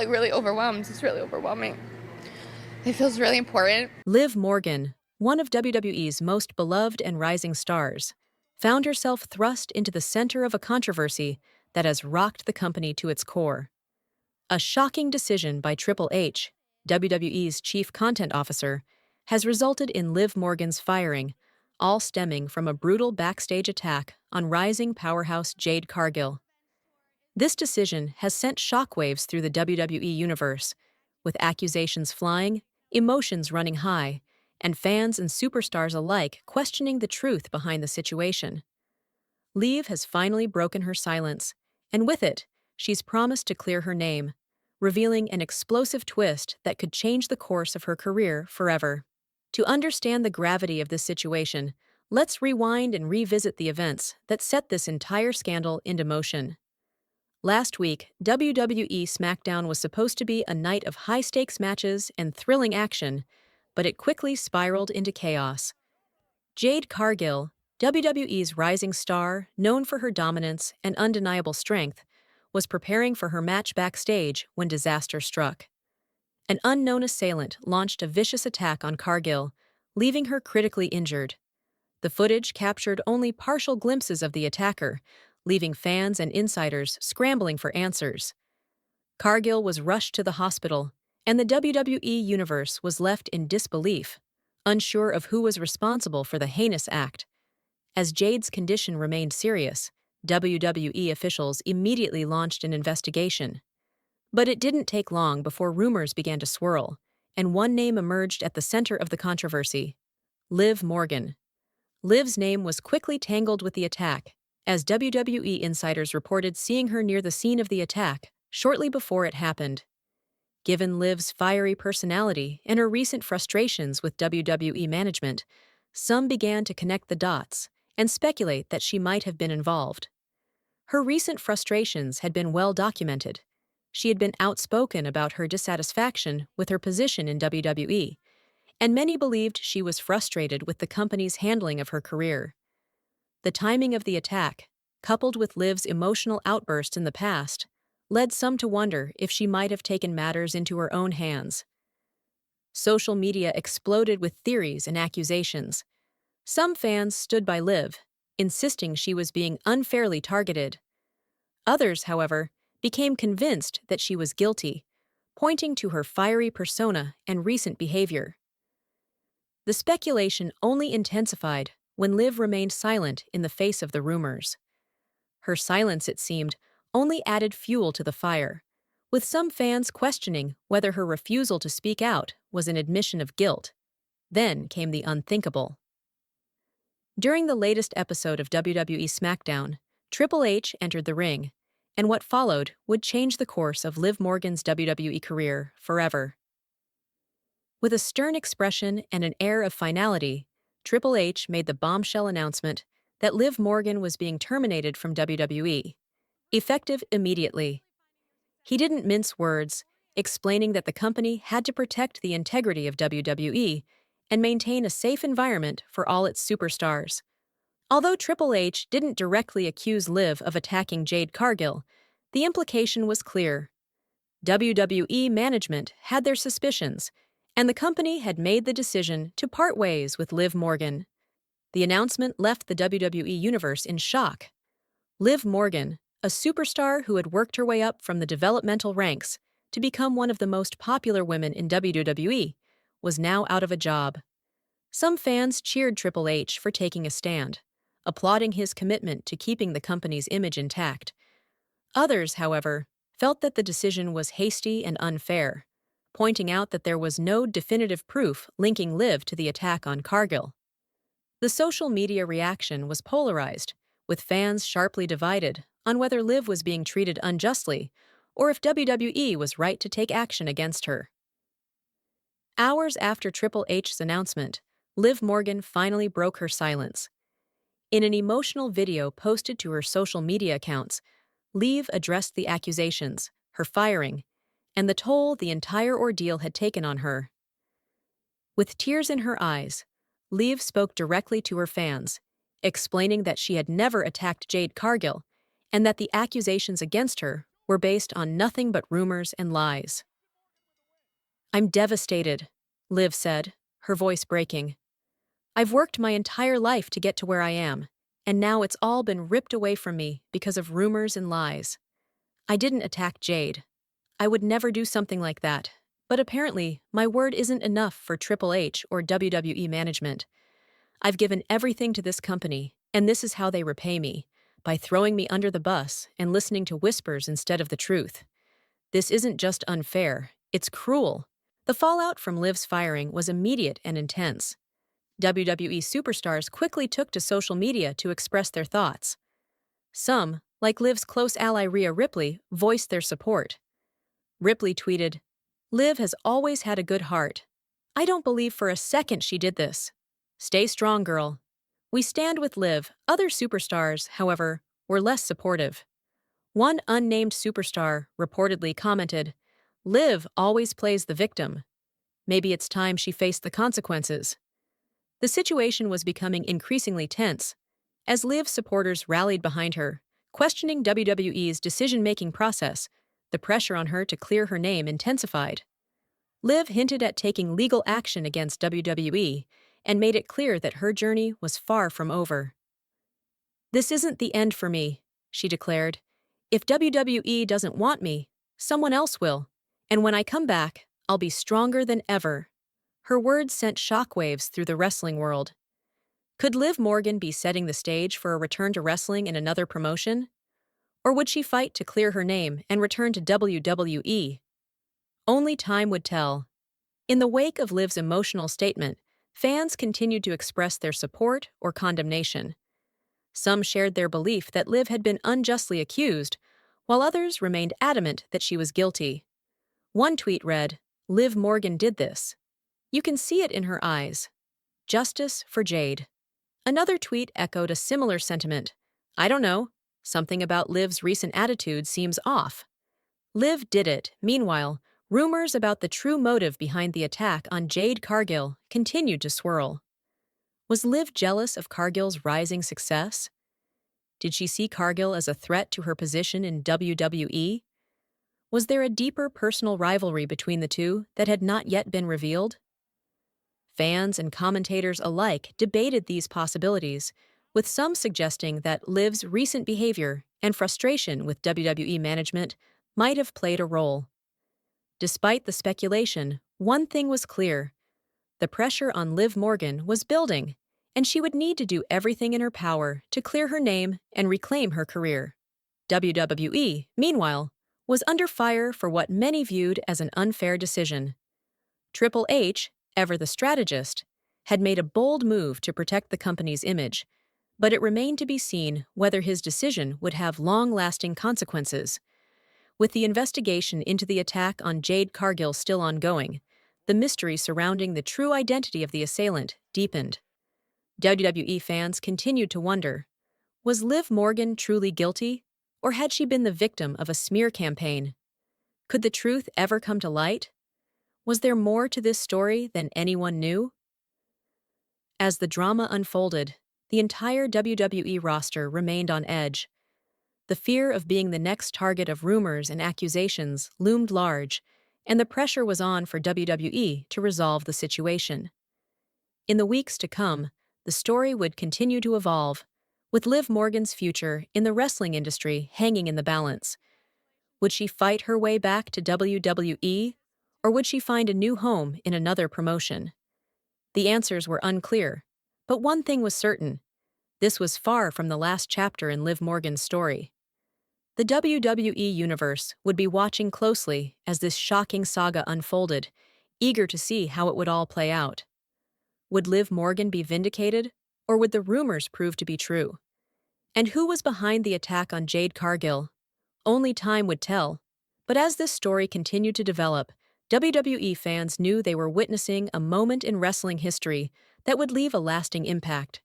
Like really overwhelmed. It's really overwhelming. It feels really important. Liv Morgan, one of WWE's most beloved and rising stars, found herself thrust into the center of a controversy that has rocked the company to its core. A shocking decision by Triple H, WWE's chief content officer, has resulted in Liv Morgan's firing, all stemming from a brutal backstage attack on rising powerhouse Jade Cargill. This decision has sent shockwaves through the WWE universe, with accusations flying, emotions running high, and fans and superstars alike questioning the truth behind the situation. Liv has finally broken her silence, and with it, she's promised to clear her name, revealing an explosive twist that could change the course of her career forever. To understand the gravity of this situation, let's rewind and revisit the events that set this entire scandal into motion. Last week, WWE SmackDown was supposed to be a night of high-stakes matches and thrilling action, but it quickly spiraled into chaos. Jade Cargill, WWE's rising star, known for her dominance and undeniable strength, was preparing for her match backstage when disaster struck. An unknown assailant launched a vicious attack on Cargill, leaving her critically injured. The footage captured only partial glimpses of the attacker, leaving fans and insiders scrambling for answers. Cargill was rushed to the hospital, and the WWE Universe was left in disbelief, unsure of who was responsible for the heinous act. As Jade's condition remained serious, WWE officials immediately launched an investigation. But it didn't take long before rumors began to swirl, and one name emerged at the center of the controversy: Liv Morgan. Liv's name was quickly tangled with the attack, as WWE insiders reported seeing her near the scene of the attack shortly before it happened. Given Liv's fiery personality and her recent frustrations with WWE management, some began to connect the dots and speculate that she might have been involved. Her recent frustrations had been well documented. She had been outspoken about her dissatisfaction with her position in WWE, and many believed she was frustrated with the company's handling of her career. The timing of the attack, coupled with Liv's emotional outbursts in the past, led some to wonder if she might have taken matters into her own hands. Social media exploded with theories and accusations. Some fans stood by Liv, insisting she was being unfairly targeted. Others, however, became convinced that she was guilty, pointing to her fiery persona and recent behavior. The speculation only intensified when Liv remained silent in the face of the rumors. Her silence, it seemed, only added fuel to the fire, with some fans questioning whether her refusal to speak out was an admission of guilt. Then came the unthinkable. During the latest episode of WWE SmackDown, Triple H entered the ring, and what followed would change the course of Liv Morgan's WWE career forever. With a stern expression and an air of finality, Triple H made the bombshell announcement that Liv Morgan was being terminated from WWE, effective immediately. He didn't mince words, explaining that the company had to protect the integrity of WWE and maintain a safe environment for all its superstars. Although Triple H didn't directly accuse Liv of attacking Jade Cargill, the implication was clear. WWE management had their suspicions, and the company had made the decision to part ways with Liv Morgan. The announcement left the WWE Universe in shock. Liv Morgan, a superstar who had worked her way up from the developmental ranks to become one of the most popular women in WWE, was now out of a job. Some fans cheered Triple H for taking a stand, applauding his commitment to keeping the company's image intact. Others, however, felt that the decision was hasty and unfair, pointing out that there was no definitive proof linking Liv to the attack on Cargill. The social media reaction was polarized, with fans sharply divided on whether Liv was being treated unjustly or if WWE was right to take action against her. Hours after Triple H's announcement, Liv Morgan finally broke her silence. In an emotional video posted to her social media accounts, Liv addressed the accusations, her firing, and the toll the entire ordeal had taken on her. With tears in her eyes, Liv spoke directly to her fans, explaining that she had never attacked Jade Cargill and that the accusations against her were based on nothing but rumors and lies. "I'm devastated," Liv said, her voice breaking. "I've worked my entire life to get to where I am, and now it's all been ripped away from me because of rumors and lies. I didn't attack Jade. I would never do something like that, but apparently my word isn't enough for Triple H or WWE management. I've given everything to this company, and this is how they repay me, by throwing me under the bus and listening to whispers instead of the truth. This isn't just unfair, it's cruel." The fallout from Liv's firing was immediate and intense. WWE superstars quickly took to social media to express their thoughts. Some, like Liv's close ally Rhea Ripley, voiced their support. Ripley tweeted, "Liv has always had a good heart. I don't believe for a second she did this. Stay strong, girl. We stand with Liv." Other superstars, however, were less supportive. One unnamed superstar reportedly commented, "Liv always plays the victim. Maybe it's time she faced the consequences." The situation was becoming increasingly tense as Liv supporters rallied behind her, questioning WWE's decision-making process. The pressure on her to clear her name intensified. Liv hinted at taking legal action against WWE and made it clear that her journey was far from over. "This isn't the end for me," she declared. "If WWE doesn't want me, someone else will, and when I come back, I'll be stronger than ever." Her words sent shockwaves through the wrestling world. Could Liv Morgan be setting the stage for a return to wrestling in another promotion? Or would she fight to clear her name and return to WWE? Only time would tell. In the wake of Liv's emotional statement, fans continued to express their support or condemnation. Some shared their belief that Liv had been unjustly accused, while others remained adamant that she was guilty. One tweet read, "Liv Morgan did this. You can see it in her eyes. Justice for Jade." Another tweet echoed a similar sentiment. "I don't know. Something about Liv's recent attitude seems off." Liv did it. Meanwhile, rumors about the true motive behind the attack on Jade Cargill continued to swirl. Was Liv jealous of Cargill's rising success? Did she see Cargill as a threat to her position in WWE? Was there a deeper personal rivalry between the two that had not yet been revealed? Fans and commentators alike debated these possibilities, with some suggesting that Liv's recent behavior and frustration with WWE management might have played a role. Despite the speculation, one thing was clear. The pressure on Liv Morgan was building, and she would need to do everything in her power to clear her name and reclaim her career. WWE, meanwhile, was under fire for what many viewed as an unfair decision. Triple H, ever the strategist, had made a bold move to protect the company's image, but it remained to be seen whether his decision would have long-lasting consequences. With the investigation into the attack on Jade Cargill still ongoing, the mystery surrounding the true identity of the assailant deepened. WWE fans continued to wonder, was Liv Morgan truly guilty, or had she been the victim of a smear campaign? Could the truth ever come to light? Was there more to this story than anyone knew? As the drama unfolded, the entire WWE roster remained on edge. The fear of being the next target of rumors and accusations loomed large, and the pressure was on for WWE to resolve the situation. In the weeks to come, the story would continue to evolve, with Liv Morgan's future in the wrestling industry hanging in the balance. Would she fight her way back to WWE, or would she find a new home in another promotion? The answers were unclear, but one thing was certain. This was far from the last chapter in Liv Morgan's story. The WWE Universe would be watching closely as this shocking saga unfolded, eager to see how it would all play out. Would Liv Morgan be vindicated, or would the rumors prove to be true? And who was behind the attack on Jade Cargill? Only time would tell. But as this story continued to develop, WWE fans knew they were witnessing a moment in wrestling history that would leave a lasting impact.